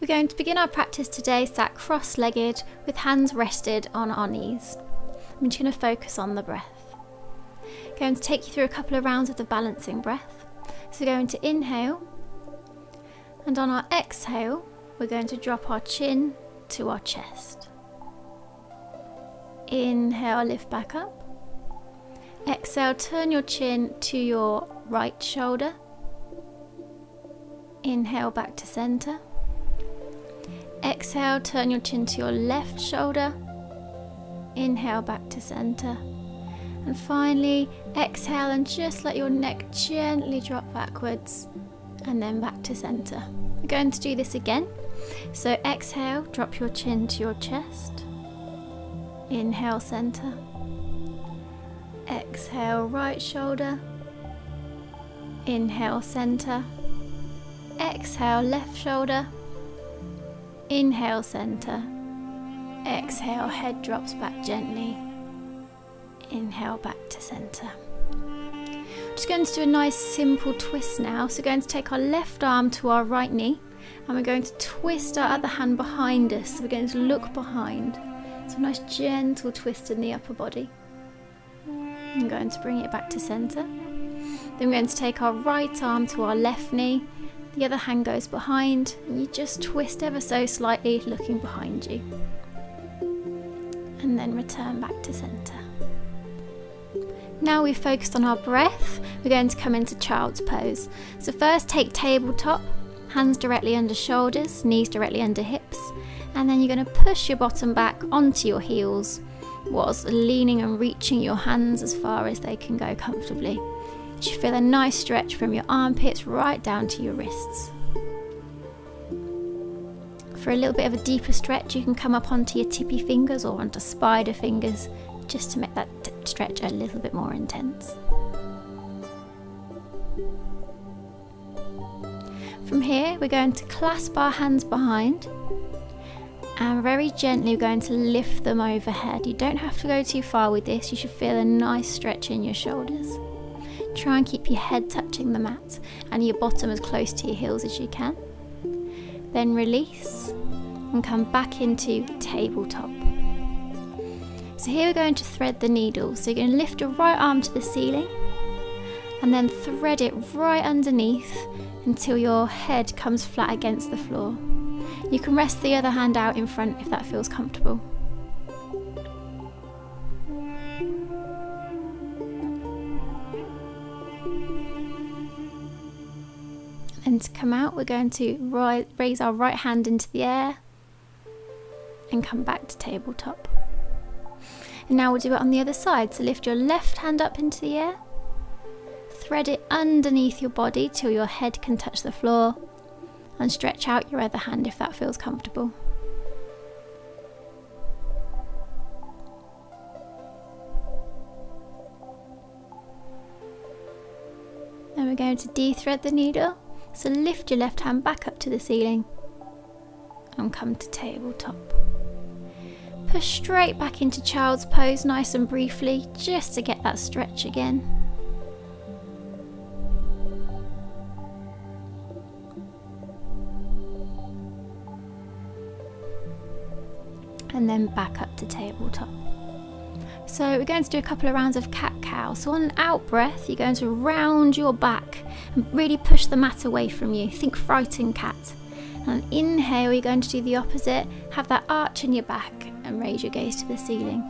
We're going to begin our practice today sat cross-legged with hands rested on our knees. I'm just going to focus on the breath. Going to take you through a couple of rounds of the balancing breath. So we're going to inhale, and on our exhale we're going to drop our chin to our chest. Inhale, lift back up. Exhale, turn your chin to your right shoulder. Inhale, back to center. Exhale, turn your chin to your left shoulder. Inhale, back to center. And finally, exhale and just let your neck gently drop backwards and then back to center. We're going to do this again. So exhale, drop your chin to your chest. Inhale, center. Exhale, right shoulder. Inhale, center. Exhale, left shoulder. Inhale, center. Exhale, head drops back gently. Inhale, back to center. Just going to do a nice simple twist now. So we're going to take our left arm to our right knee and we're going to twist our other hand behind us. So we're going to look behind. So a nice gentle twist in the upper body. I'm going to bring it back to center. Then we're going to take our right arm to our left knee. The other hand goes behind and you just twist ever so slightly, looking behind you. And then return back to center. Now we've focused on our breath, we're going to come into child's pose. So first take tabletop, hands directly under shoulders, knees directly under hips, and then you're going to push your bottom back onto your heels whilst leaning and reaching your hands as far as they can go comfortably. You should feel a nice stretch from your armpits right down to your wrists. For a little bit of a deeper stretch, you can come up onto your tippy fingers or onto spider fingers just to make that stretch a little bit more intense. From here, we're going to clasp our hands behind and very gently we're going to lift them overhead. You don't have to go too far with this, you should feel a nice stretch in your shoulders. Try and keep your head touching the mat and your bottom as close to your heels as you can. Then release and come back into tabletop. So here we're going to thread the needle. So you're going to lift your right arm to the ceiling and then thread it right underneath until your head comes flat against the floor. You can rest the other hand out in front if that feels comfortable. And to come out, we're going to raise our right hand into the air and come back to tabletop. And now we'll do it on the other side. So lift your left hand up into the air, thread it underneath your body till your head can touch the floor, and stretch out your other hand if that feels comfortable. Then we're going to de-thread the needle. So lift your left hand back up to the ceiling and come to tabletop. Push straight back into child's pose nice and briefly, just to get that stretch again. And then back up to tabletop. So we're going to do a couple of rounds of cat-cow. So on an out breath, you're going to round your back and really push the mat away from you. Think frightened cat. And on inhale, you're going to do the opposite. Have that arch in your back and raise your gaze to the ceiling.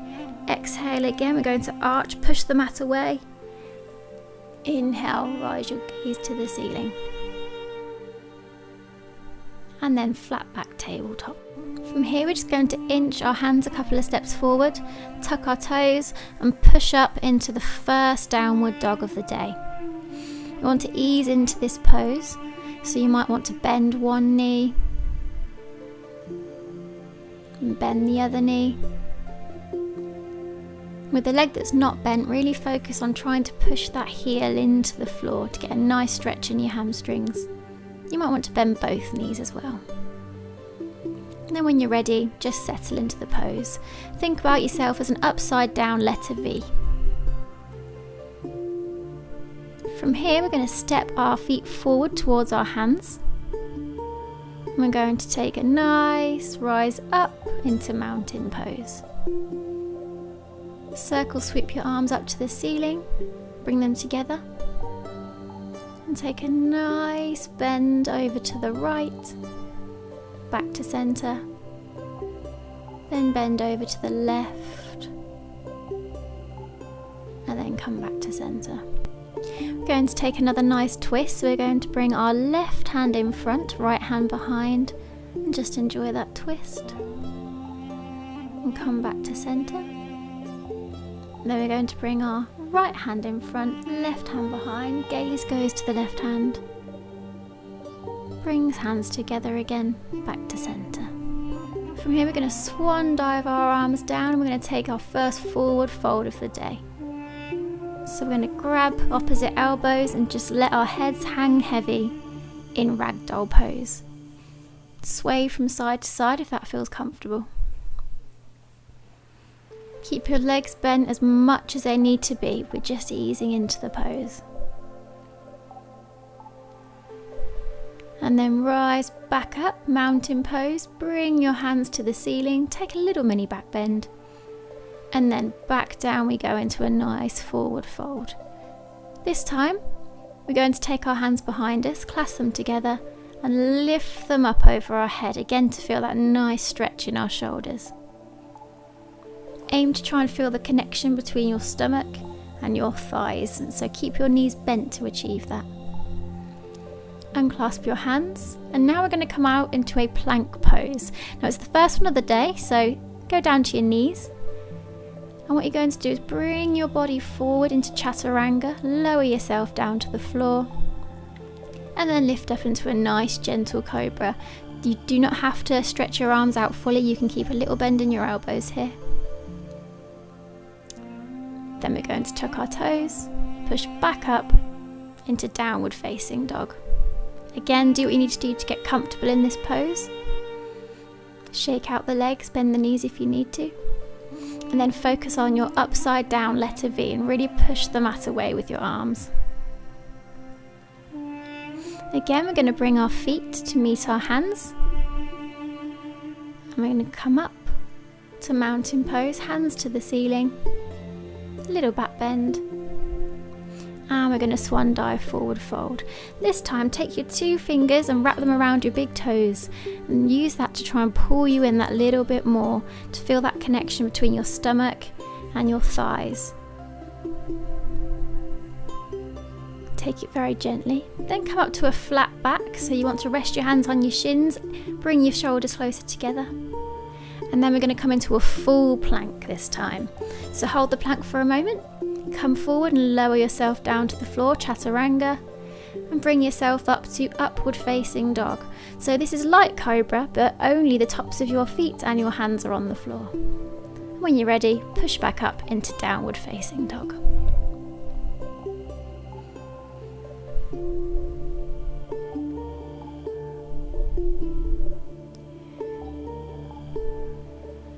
Exhale again, we're going to arch, push the mat away. Inhale, rise your gaze to the ceiling. And then flat back tabletop. From here we're just going to inch our hands a couple of steps forward, tuck our toes and push up into the first downward dog of the day. You want to ease into this pose, so you might want to bend one knee and bend the other knee. With the leg that's not bent, really focus on trying to push that heel into the floor to get a nice stretch in your hamstrings. You might want to bend both knees as well. And then when you're ready, just settle into the pose. Think about yourself as an upside down letter V. From here, we're going to step our feet forward towards our hands. We're going to take a nice rise up into mountain pose. Circle sweep your arms up to the ceiling, bring them together, and take a nice bend over to the right, back to center, then bend over to the left, and then come back to center. We're going to take another nice twist, so we're going to bring our left hand in front, right hand behind, and just enjoy that twist. And come back to center. Then we're going to bring our right hand in front, left hand behind, gaze goes to the left hand. Brings hands together again, back to center. From here we're going to swan dive our arms down, and we're going to take our first forward fold of the day. So we're going to grab opposite elbows and just let our heads hang heavy in ragdoll pose. Sway from side to side if that feels comfortable. Keep your legs bent as much as they need to be, we're just easing into the pose. And then rise back up, mountain pose, bring your hands to the ceiling, take a little mini back bend. And then back down we go into a nice forward fold. This time we're going to take our hands behind us, clasp them together and lift them up over our head, again to feel that nice stretch in our shoulders. Aim to try and feel the connection between your stomach and your thighs, and so keep your knees bent to achieve that. Unclasp your hands, and now we're going to come out into a plank pose. Now it's the first one of the day, so go down to your knees. And what you're going to do is bring your body forward into chaturanga, lower yourself down to the floor, and then lift up into a nice gentle cobra. You do not have to stretch your arms out fully, you can keep a little bend in your elbows here. Then we're going to tuck our toes, push back up into downward facing dog. Again, do what you need to do to get comfortable in this pose. Shake out the legs, bend the knees if you need to. And then focus on your upside down letter V and really push the mat away with your arms. Again, we're going to bring our feet to meet our hands. And we're going to come up to mountain pose, hands to the ceiling, a little back bend. And we're going to swan dive forward fold. This time take your two fingers and wrap them around your big toes and use that to try and pull you in that little bit more, to feel that connection between your stomach and your thighs. Take it very gently, then come up to a flat back, so you want to rest your hands on your shins, bring your shoulders closer together. And then we're going to come into a full plank this time. So hold the plank for a moment. Come forward and lower yourself down to the floor, chaturanga, and bring yourself up to upward facing dog. So this is like cobra, but only the tops of your feet and your hands are on the floor. When you're ready, push back up into downward facing dog.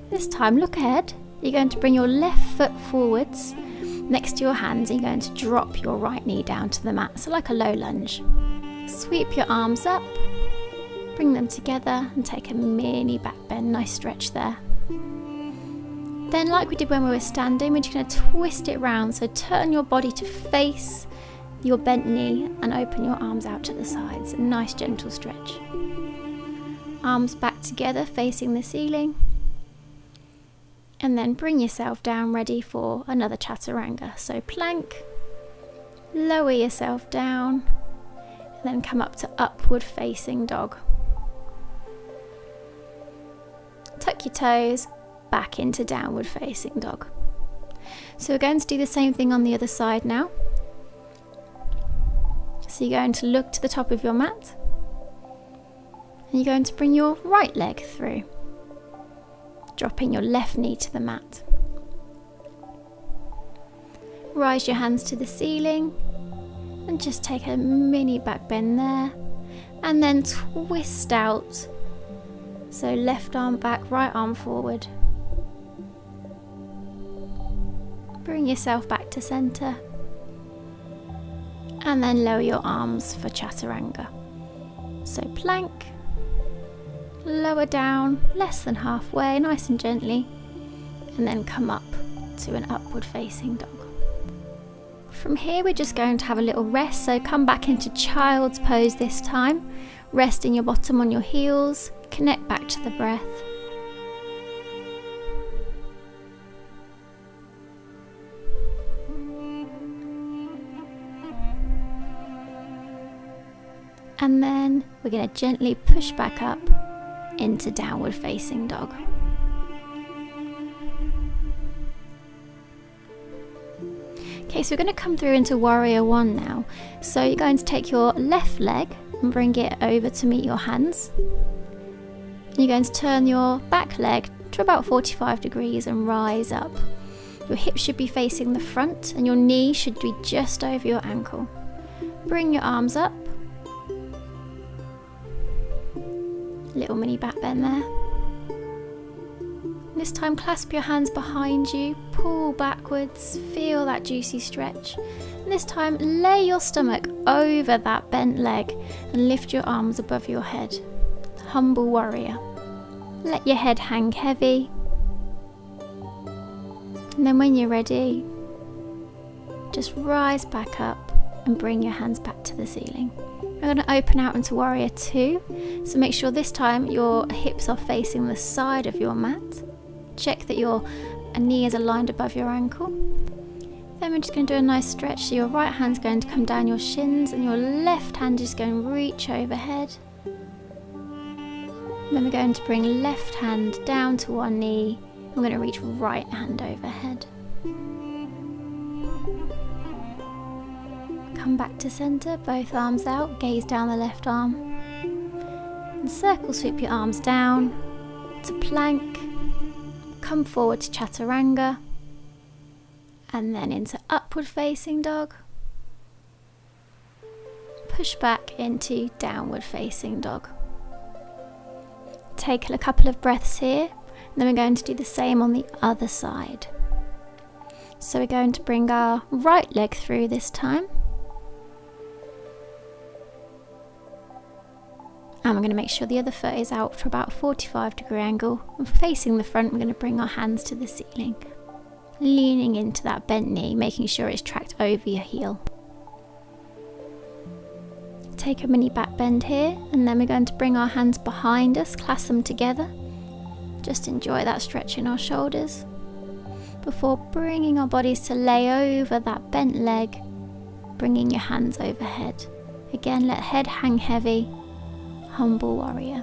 This time, look ahead. You're going to bring your left foot forwards next to your hands, and you're going to drop your right knee down to the mat, so like a low lunge. Sweep your arms up, bring them together and take a mini back bend, nice stretch there. Then like we did when we were standing, we're just going to twist it round, so turn your body to face your bent knee and open your arms out to the sides, a nice gentle stretch. Arms back together facing the ceiling. And then bring yourself down, ready for another chaturanga. So plank, lower yourself down, and then come up to upward facing dog. Tuck your toes, back into downward facing dog. So we're going to do the same thing on the other side now. So you're going to look to the top of your mat, and you're going to bring your right leg through, dropping your left knee to the mat. Rise your hands to the ceiling and just take a mini back bend there, and then twist out. So left arm back, right arm forward. Bring yourself back to center, and then lower your arms for chaturanga. So plank, lower down, less than halfway, nice and gently, and then come up to an upward facing dog. From here we're just going to have a little rest, so come back into child's pose this time, resting your bottom on your heels, connect back to the breath. And then we're going to gently push back up into downward facing dog. Okay, so we're going to come through into warrior one now. So you're going to take your left leg and bring it over to meet your hands. You're going to turn your back leg to about 45 degrees and rise up. Your hips should be facing the front and your knee should be just over your ankle. Bring your arms up. Little mini back bend there. This time clasp your hands behind you, pull backwards, feel that juicy stretch. And this time lay your stomach over that bent leg and lift your arms above your head. Humble warrior. Let your head hang heavy. And then when you're ready, just rise back up and bring your hands back to the ceiling. We're going to open out into warrior two, so make sure this time your hips are facing the side of your mat. Check that your knee is aligned above your ankle. Then we're just going to do a nice stretch, so your right hand's going to come down your shins and your left hand is going to reach overhead. Then we're going to bring left hand down to one knee. We're going to reach right hand overhead. Come back to center, both arms out, gaze down the left arm. And circle sweep your arms down to plank. Come forward to chaturanga. And then into upward facing dog. Push back into downward facing dog. Take a couple of breaths here. And then we're going to do the same on the other side. So we're going to bring our right leg through this time. And we're going to make sure the other foot is out for about a 45-degree angle. And facing the front, we're going to bring our hands to the ceiling. Leaning into that bent knee, making sure it's tracked over your heel. Take a mini back bend here, and then we're going to bring our hands behind us, clasp them together. Just enjoy that stretch in our shoulders. Before bringing our bodies to lay over that bent leg, bringing your hands overhead. Again, let head hang heavy. Humble warrior.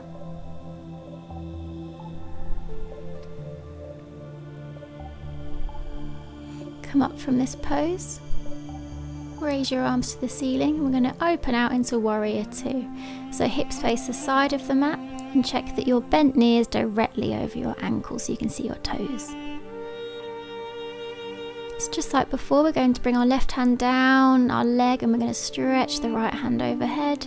Come up from this pose. Raise your arms to the ceiling. We're going to open out into warrior two. So hips face the side of the mat and check that your bent knee is directly over your ankle so you can see your toes. It's just like before, we're going to bring our left hand down our leg and we're going to stretch the right hand overhead.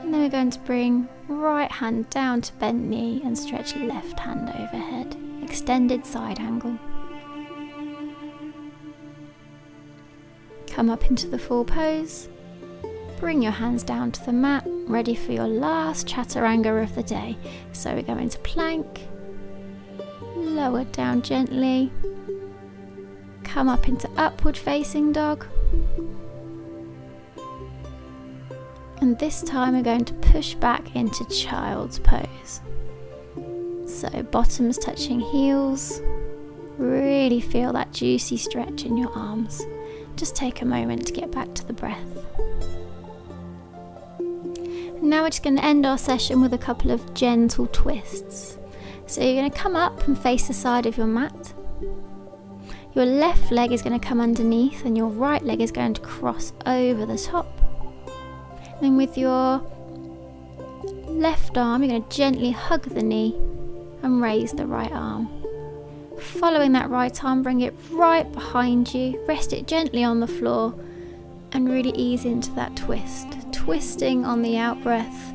And then we're going to bring right hand down to bent knee and stretch left hand overhead. Extended side angle. Come up into the full pose. Bring your hands down to the mat, ready for your last chaturanga of the day. So we're going to plank, lower down gently, come up into upward facing dog. And this time we're going to push back into child's pose. So bottoms touching heels. Really feel that juicy stretch in your arms. Just take a moment to get back to the breath. Now we're just going to end our session with a couple of gentle twists. So you're going to come up and face the side of your mat. Your left leg is going to come underneath and your right leg is going to cross over the top. Then with your left arm, you're going to gently hug the knee and raise the right arm. Following that right arm, bring it right behind you, rest it gently on the floor and really ease into that twist. Twisting on the out breath,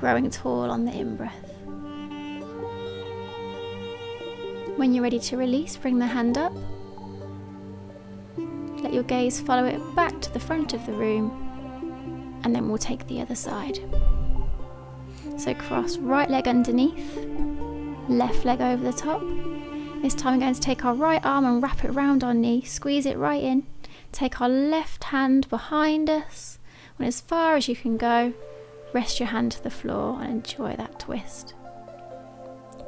growing tall on the in breath. When you're ready to release, bring the hand up. Let your gaze follow it back to the front of the room. And then we'll take the other side. So cross right leg underneath, left leg over the top. This time we're going to take our right arm and wrap it round our knee, squeeze it right in. Take our left hand behind us, and as far as you can go, rest your hand to the floor and enjoy that twist.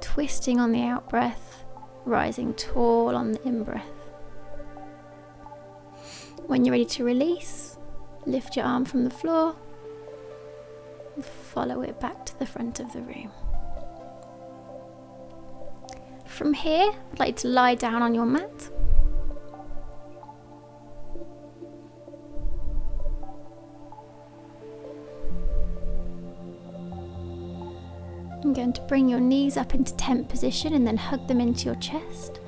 Twisting on the out breath, rising tall on the in breath. When you're ready to release, lift your arm from the floor and follow it back to the front of the room. From here, I'd like to lie down on your mat. I'm going to bring your knees up into tent position and then hug them into your chest.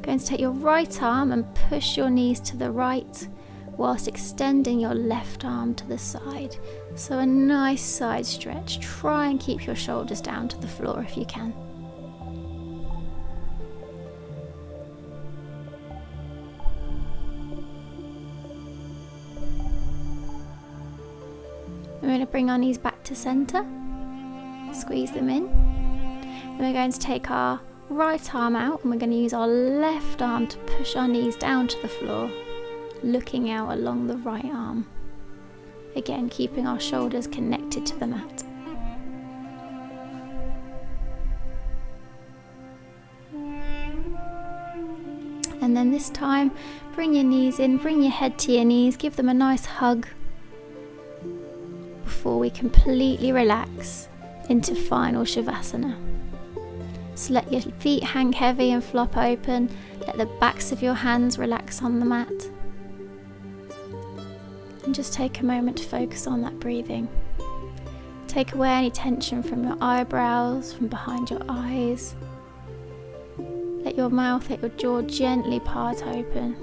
Going to take your right arm and push your knees to the right whilst extending your left arm to the side. So a nice side stretch. Try and keep your shoulders down to the floor if you can. We're going to bring our knees back to centre. Squeeze them in. Then we're going to take our right arm out and we're going to use our left arm to push our knees down to the floor, looking out along the right arm. Again, keeping our shoulders connected to the mat. And then this time, bring your knees in, bring your head to your knees, give them a nice hug before we completely relax into final Shavasana. So let your feet hang heavy and flop open, let the backs of your hands relax on the mat. And just take a moment to focus on that breathing. Take away any tension from your eyebrows, from behind your eyes. Let your mouth, let your jaw gently part open.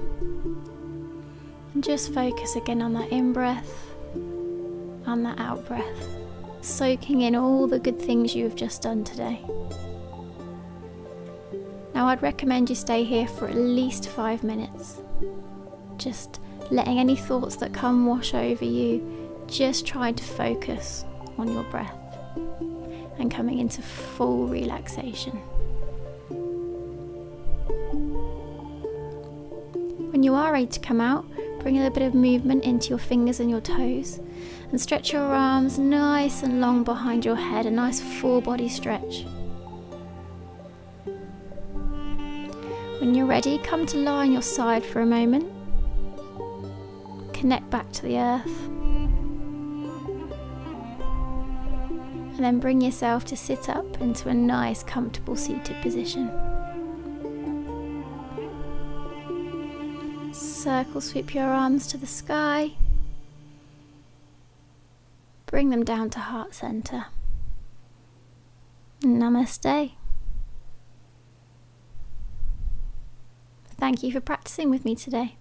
And just focus again on that in-breath, on that out-breath. Soaking in all the good things you have just done today. Now I'd recommend you stay here for at least 5 minutes. Just letting any thoughts that come wash over you, just try to focus on your breath and coming into full relaxation. When you are ready to come out, bring a little bit of movement into your fingers and your toes and stretch your arms nice and long behind your head, a nice full body stretch. When you're ready, come to lie on your side for a moment. Connect back to the earth. And then bring yourself to sit up into a nice comfortable seated position. Circle sweep your arms to the sky. Bring them down to heart center. Namaste. Thank you for practicing with me today.